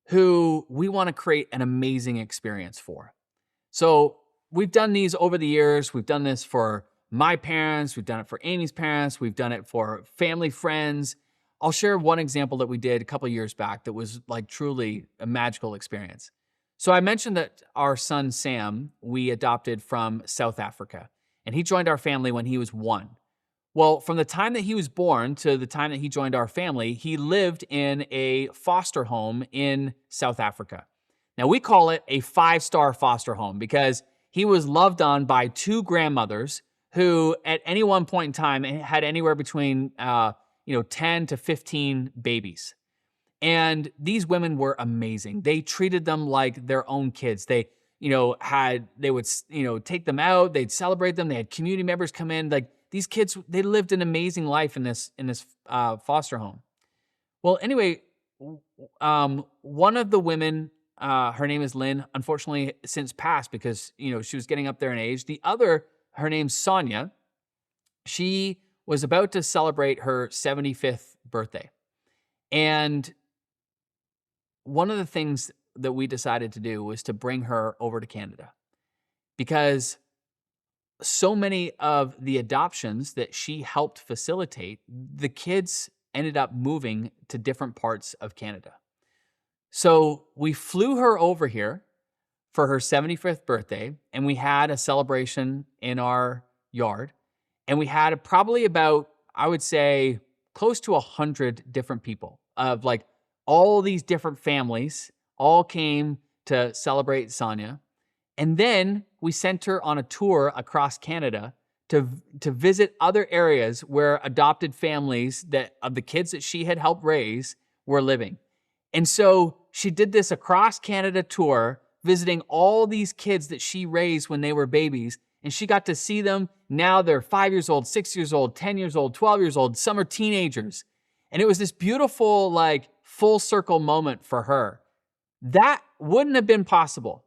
who we want to create an amazing experience for. So we've done these over the years. We've done this for my parents. We've done it for Amy's parents. We've done it for family, friends. I'll share one example that we did a couple years back that was like truly a magical experience. So I mentioned that our son, Sam, we adopted from South Africa, and he joined our family when he was 1. Well, from the time that he was born to the time that he joined our family, he lived in a foster home in South Africa. Now, we call it a 5-star foster home because he was loved on by 2 grandmothers who at any one point in time had anywhere between 10 to 15 babies. And these women were amazing. They treated them like their own kids. They would take them out, they'd celebrate them, they had community members come in. Like these kids, they lived an amazing life in this foster home. Well, anyway, one of the women, her name is Lynn, unfortunately since passed because, she was getting up there in age. The other, her name's Sonia. She was about to celebrate her 75th birthday. And one of the things that we decided to do was to bring her over to Canada because so many of the adoptions that she helped facilitate, the kids ended up moving to different parts of Canada. So we flew her over here for her 75th birthday, and we had a celebration in our yard. And we had probably about, I would say, close to 100 different people of like all these different families all came to celebrate Sonia. And then we sent her on a tour across Canada to visit other areas where adopted families of the kids that she had helped raise were living. And so she did this across Canada tour, visiting all these kids that she raised when they were babies. And she got to see them. Now they're 5 years old, 6 years old, 10 years old, 12 years old. Some are teenagers. And it was this beautiful, like, full circle moment for her. That wouldn't have been possible.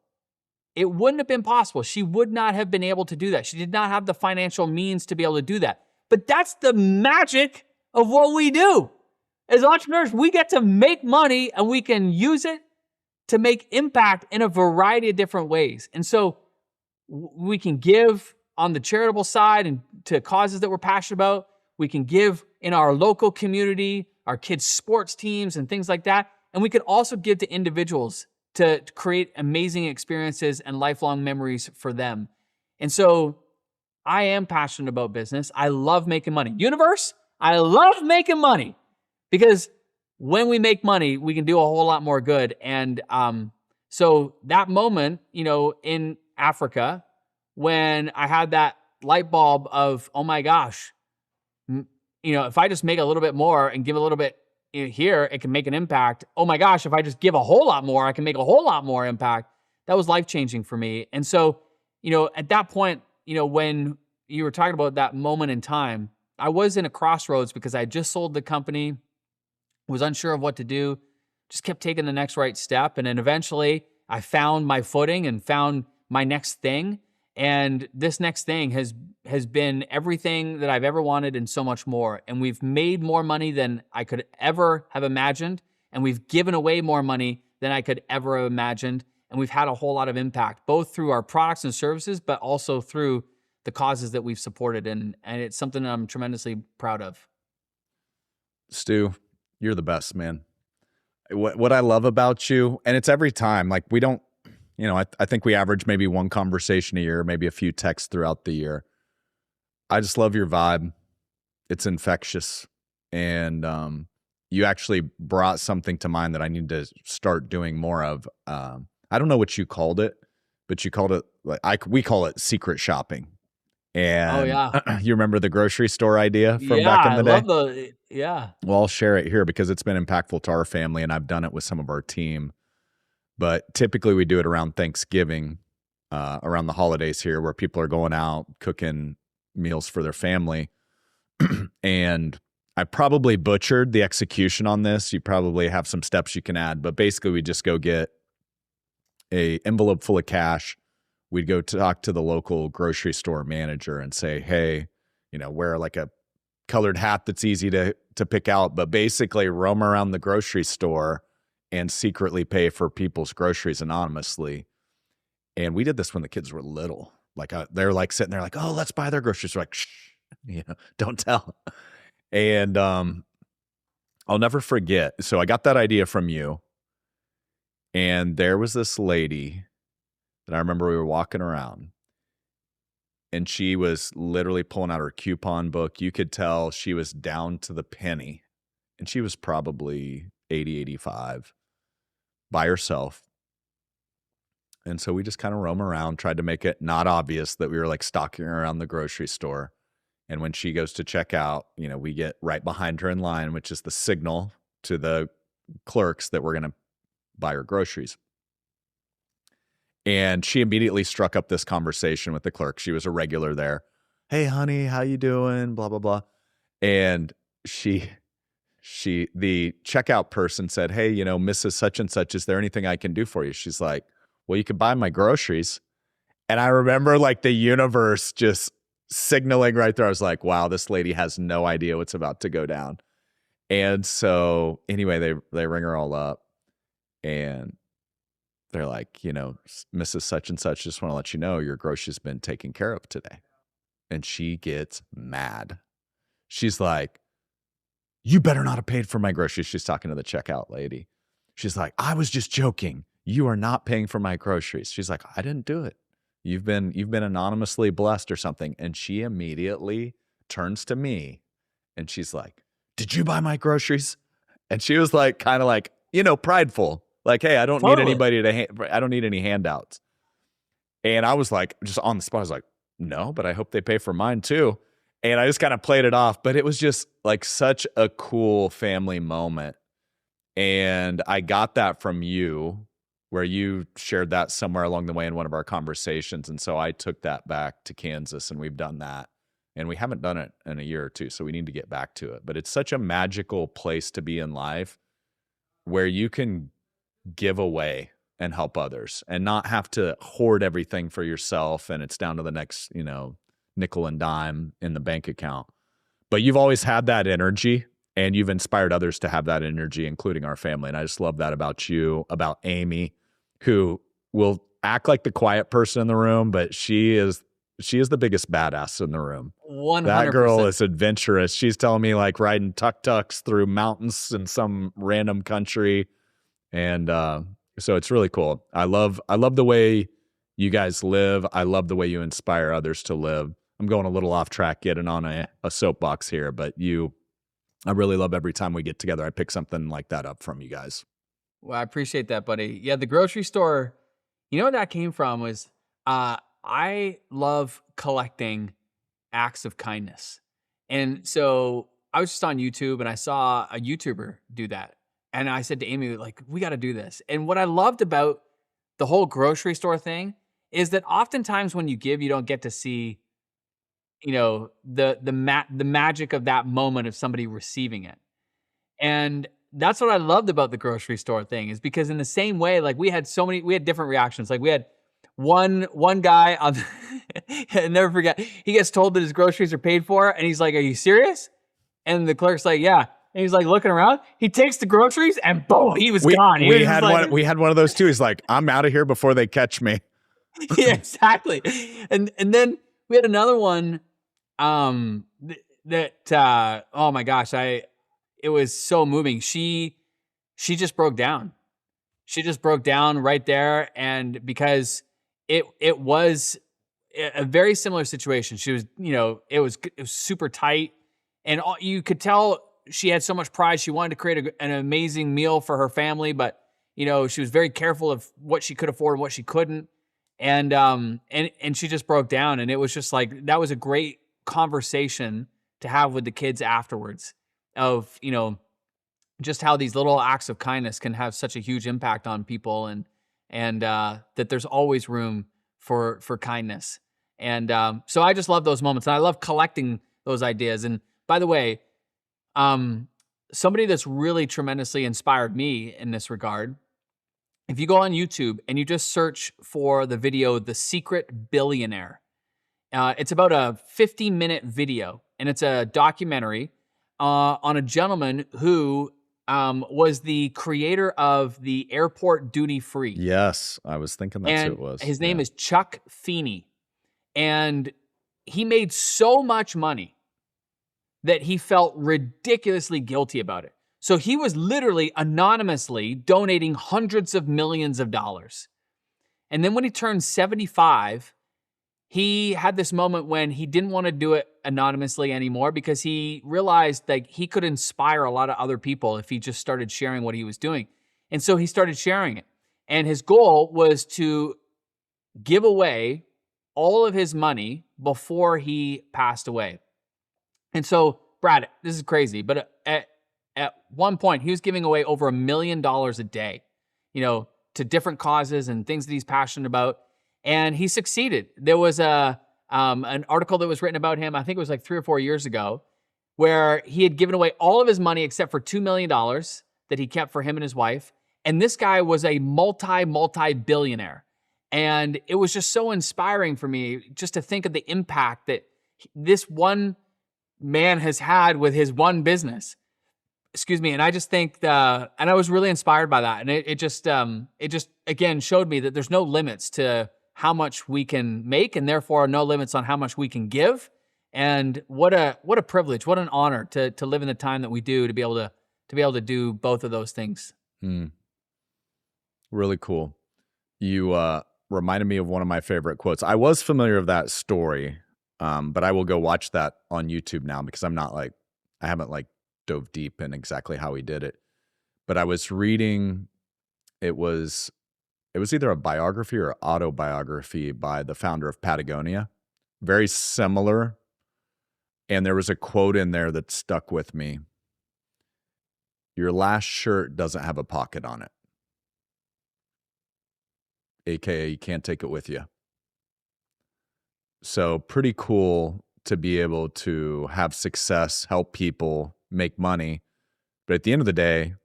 It wouldn't have been possible. She would not have been able to do that. She did not have the financial means to be able to do that. But that's the magic of what we do. As entrepreneurs, we get to make money and we can use it to make impact in a variety of different ways. And so we can give on the charitable side and to causes that we're passionate about. We can give in our local community, our kids' sports teams and things like that. And we can also give to individuals to create amazing experiences and lifelong memories for them. And so I am passionate about business. I love making money. Universe, I love making money because when we make money, we can do a whole lot more good. And so that moment, in Africa, when I had that light bulb of, oh my gosh, if I just make a little bit more and give a little bit here, it can make an impact. Oh my gosh, if I just give a whole lot more, I can make a whole lot more impact. That was life-changing for me. And so, at that point, when you were talking about that moment in time, I was in a crossroads because I just sold the company, was unsure of what to do, just kept taking the next right step. And then eventually I found my footing and found my next thing. And this next thing has been everything that I've ever wanted and so much more. And we've made more money than I could ever have imagined. And we've given away more money than I could ever have imagined. And we've had a whole lot of impact, both through our products and services, but also through the causes that we've supported. And it's something that I'm tremendously proud of. Stu, you're the best, man. What I love about you, and it's every time, like we don't, I think we average maybe one conversation a year, maybe a few texts throughout the year. I just love your vibe. It's infectious. And you actually brought something to mind that I need to start doing more of. I don't know what you called it, but you called it, we call it secret shopping. And oh, yeah. You remember the grocery store idea from back in the day? Yeah. Well, I'll share it here because it's been impactful to our family and I've done it with some of our team. But typically we do it around Thanksgiving. around the holidays here where people are going out cooking meals for their family. And I probably butchered the execution on this. You probably have some steps you can add, but basically we just go get a envelope full of cash. We'd go talk to the local grocery store manager and say, hey, wear like a colored hat that's easy to pick out, but basically roam around the grocery store and secretly pay for people's groceries anonymously. And we did this when the kids were little. Like they're like sitting there like, oh, let's buy their groceries. We're like, shh, don't tell. And I'll never forget. So I got that idea from you. And there was this lady that I remember we were walking around. And she was literally pulling out her coupon book. You could tell she was down to the penny. And she was probably 80, 85 by herself. And so we just kind of roam around, tried to make it not obvious that we were like stalking around the grocery store. And when she goes to check out, we get right behind her in line, which is the signal to the clerks that we're going to buy her groceries. And she immediately struck up this conversation with the clerk. She was a regular there. Hey, honey, how you doing? Blah, blah, blah. And the checkout person said, hey, Mrs. Such and such, is there anything I can do for you? She's like, well, you could buy my groceries. And I remember like the universe just signaling right there. I was like, wow, this lady has no idea what's about to go down. And so anyway, they ring her all up and they're like, Mrs. Such and such, just want to let you know your groceries been taken care of today. And she gets mad. She's like, you better not have paid for my groceries. She's talking to the checkout lady. She's like, I was just joking. You are not paying for my groceries. She's like, I didn't do it. You've been anonymously blessed or something. And she immediately turns to me and she's like, did you buy my groceries? And she was like, kind of like, prideful. Like, hey, I don't need anybody I don't need any handouts. And I was like, just on the spot, I was like, no, but I hope they pay for mine too. And I just kind of played it off, but it was just like such a cool family moment. And I got that from you, where you shared that somewhere along the way in one of our conversations. And so I took that back to Kansas and we've done that. And we haven't done it in a year or two, so we need to get back to it. But it's such a magical place to be in life where you can give away and help others and not have to hoard everything for yourself. And it's down to the next, nickel and dime in the bank account. But you've always had that energy and you've inspired others to have that energy, including our family. And I just love that about you, about Amy, who will act like the quiet person in the room, but she is the biggest badass in the room. 100%. That girl is adventurous. She's telling me like riding tuk-tuks through mountains in some random country. And so it's really cool. I love the way you guys live. I love the way you inspire others to live. I'm going a little off track, getting on a soapbox here, but I really love every time we get together. I pick something like that up from you guys. Well, I appreciate that, buddy. Yeah, the grocery store, where that came from was I love collecting acts of kindness. And so I was just on YouTube and I saw a YouTuber do that. And I said to Amy, like, we got to do this. And what I loved about the whole grocery store thing is that oftentimes when you give, you don't get to see, the magic of that moment of somebody receiving it. And that's what I loved about the grocery store thing, is because in the same way, like we had different reactions. Like we had one guy on, I'll never forget, he gets told that his groceries are paid for and he's like, are you serious? And the clerk's like, yeah. And he's like looking around. He takes the groceries and boom, he was gone. We had one of those too. He's like, I'm out of here before they catch me. Yeah, exactly. And then we had another one oh my gosh, it was so moving. She just broke down. She just broke down right there, and because it was a very similar situation. She was, it was super tight, and you could tell she had so much pride. She wanted to create an amazing meal for her family, but she was very careful of what she could afford and what she couldn't. And she just broke down, and it was just like, that was a great conversation to have with the kids afterwards of, just how these little acts of kindness can have such a huge impact on people, and that there's always room for kindness. And so I just love those moments, and I love collecting those ideas. And by the way, somebody that's really tremendously inspired me in this regard, if you go on YouTube and you just search for the video, The Secret Billionaire, it's about a 50-minute video, and it's a documentary on a gentleman who was the creator of the airport duty free. Yes, I was thinking that's who And it was. his name is Chuck Feeney. And he made so much money that he felt ridiculously guilty about it. So he was literally anonymously donating hundreds of millions of dollars. And then when he turned 75, he had this moment when he didn't want to do it anonymously anymore, because he realized that he could inspire a lot of other people if he just started sharing what he was doing. And so he started sharing it. And his goal was to give away all of his money before he passed away. And so, Brad, this is crazy, but at one point, he was giving away over $1 million a day, to different causes and things that he's passionate about. And he succeeded. There was an article that was written about him, I think it was like 3 or 4 years ago, where he had given away all of his money except for $2 million that he kept for him and his wife. And this guy was a multi-billionaire. And it was just so inspiring for me just to think of the impact that this one man has had with his one business. Excuse me. And I just think and I was really inspired by that. And it just again showed me that there's no limits to how much we can make, and therefore no limits on how much we can give. And what a privilege, what an honor to live in the time that we do, to be able to do both of those things. Really cool. You reminded me of one of my favorite quotes. I was familiar with that story, but I will go watch that on YouTube now, because I haven't dove deep in exactly how he did it. But I was reading, it was either a biography or autobiography by the founder of Patagonia. Very similar. And there was a quote in there that stuck with me. Your last shirt doesn't have a pocket on it. AKA, you can't take it with you. So pretty cool to be able to have success, help people, make money. But at the end of the day,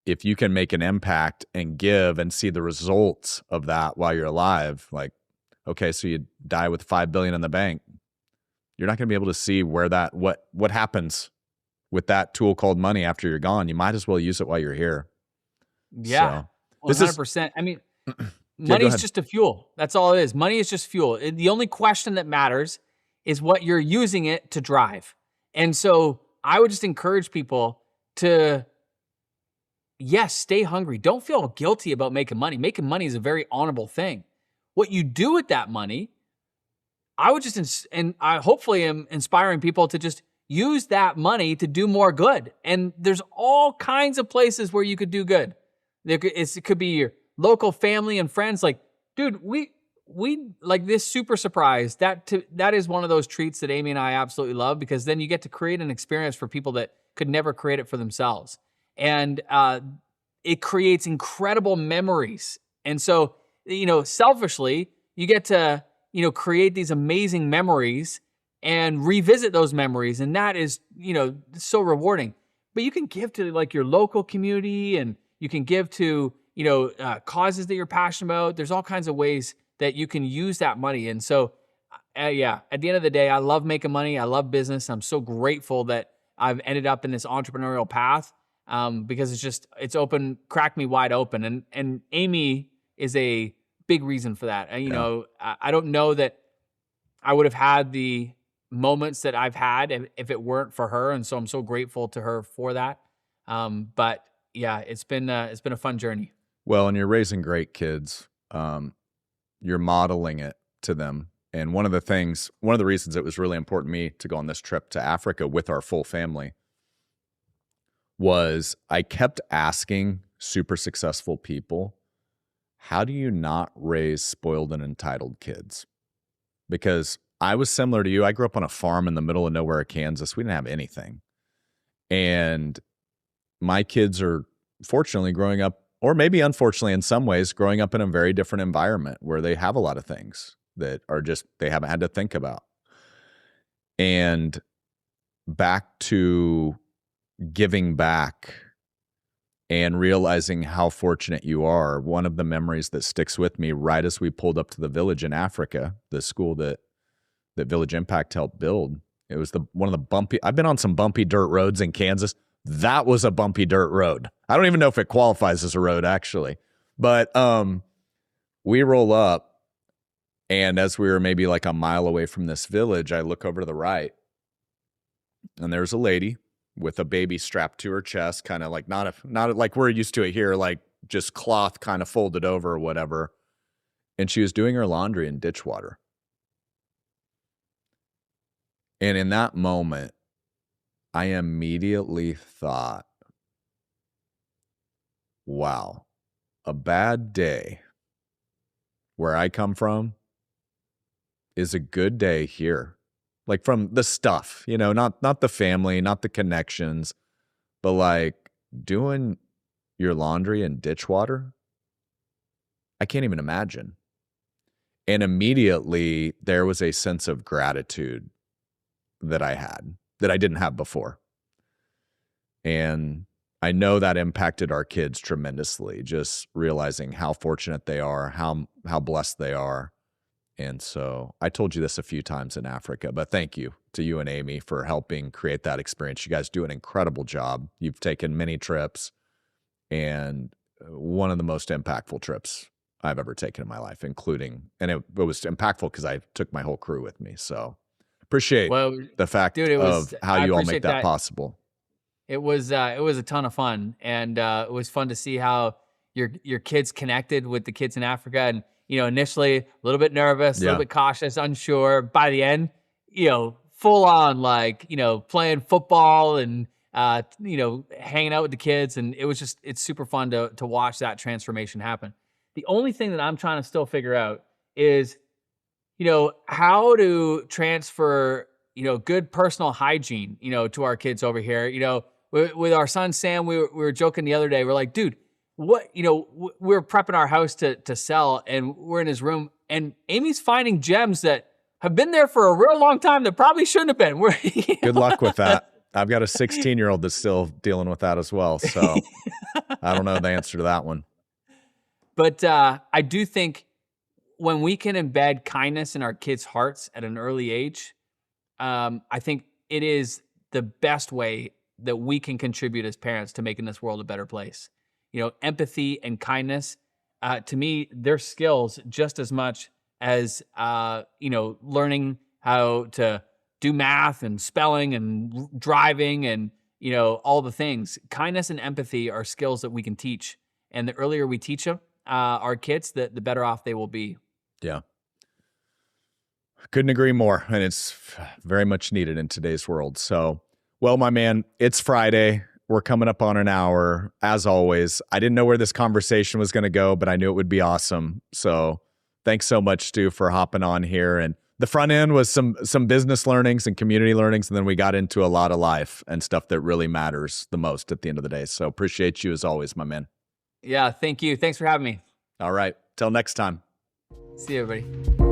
if you can make an impact and give and see the results of that while you're alive, okay, so you die with $5 billion in the bank, you're not going to be able to see where what happens with that tool called money after you're gone. You might as well use it while you're here. Yeah, so, 100%. I mean, money is just a fuel. That's all it is. Money is just fuel. The only question that matters is what you're using it to drive. And so I would just encourage people to, yes, stay hungry. Don't feel guilty about making money. Making money is a very honorable thing. What you do with that money, I would just, and I hopefully am inspiring people to just use that money to do more good. And there's all kinds of places where you could do good. It could be your local family and friends. Dude, we like this super surprise. That is one of those treats that Amy and I absolutely love, because then you get to create an experience for people that could never create it for themselves. And it creates incredible memories. And so, selfishly, you get to, create these amazing memories and revisit those memories. And that is, so rewarding. But you can give to your local community, and you can give to, causes that you're passionate about. There's all kinds of ways that you can use that money. And so, at the end of the day, I love making money. I love business. I'm so grateful that I've ended up in this entrepreneurial path, because it's cracked me wide open. And Amy is a big reason for that. And, I don't know that I would have had the moments that I've had if it weren't for her. And so I'm so grateful to her for that. But yeah, it's been a fun journey. Well, and you're raising great kids. You're modeling it to them. And one of the reasons it was really important to me to go on this trip to Africa with our full family was I kept asking super successful people, how do you not raise spoiled and entitled kids? Because I was similar to you. I grew up on a farm in the middle of nowhere, Kansas. We didn't have anything. And my kids are fortunately growing up or maybe unfortunately in some ways, growing up in a very different environment where they have a lot of things that are just, they haven't had to think about. And back to giving back and realizing how fortunate you are. One of the memories that sticks with me right as we pulled up to the village in Africa, the school that Village Impact helped build. It was one of the bumpy, I've been on some bumpy dirt roads in Kansas. That was a bumpy dirt road. I don't even know if it qualifies as a road actually. But we roll up, and as we were maybe like a mile away from this village, I look over to the right, and there's a lady with a baby strapped to her chest, kind of like not like we're used to it here, like just cloth kind of folded over or whatever. And she was doing her laundry in ditch water. And in that moment, I immediately thought, wow, a bad day where I come from is a good day here. Like from the stuff, you know, not the family, not the connections, but like doing your laundry in ditch water. I can't even imagine. And immediately there was a sense of gratitude that I had that I didn't have before. And I know that impacted our kids tremendously, just realizing how fortunate they are, how blessed they are. And so I told you this a few times in Africa, but thank you to you and Amy for helping create that experience. You guys do an incredible job. You've taken many trips, and one of the most impactful trips I've ever taken in my life, including, and it was impactful because I took my whole crew with me. So appreciate the fact dude, of how I you all appreciate make that possible. It was a ton of fun, and it was fun to see how your kids connected with the kids in Africa. And initially a little bit nervous, a little bit cautious, unsure. By the end, full on like playing football and hanging out with the kids, and it's super fun to watch that transformation happen. The only thing that I'm trying to still figure out is how to transfer good personal hygiene to our kids over here. With our son Sam, we were joking the other day. We're like, dude, what we're prepping our house to sell, and we're in his room, and Amy's finding gems that have been there for a real long time that probably shouldn't have been. Good luck with that. I've got a 16-year-old that's still dealing with that as well, so I don't know the answer to that one. But I do think when we can embed kindness in our kids' hearts at an early age, I think it is the best way that we can contribute as parents to making this world a better place. Empathy and kindness, to me, they're skills just as much as, learning how to do math and spelling and driving and, all the things. Kindness and empathy are skills that we can teach. And the earlier we teach them, our kids, the better off they will be. Yeah. Couldn't agree more. And it's very much needed in today's world. So, well, my man, it's Friday. We're coming up on an hour. As always, I didn't know where this conversation was going to go, but I knew it would be awesome. So thanks so much, Stu, for hopping on here. And the front end was some business learnings and community learnings. And then we got into a lot of life and stuff that really matters the most at the end of the day. So appreciate you as always, my man. Yeah, thank you. Thanks for having me. All right. Till next time. See you, everybody.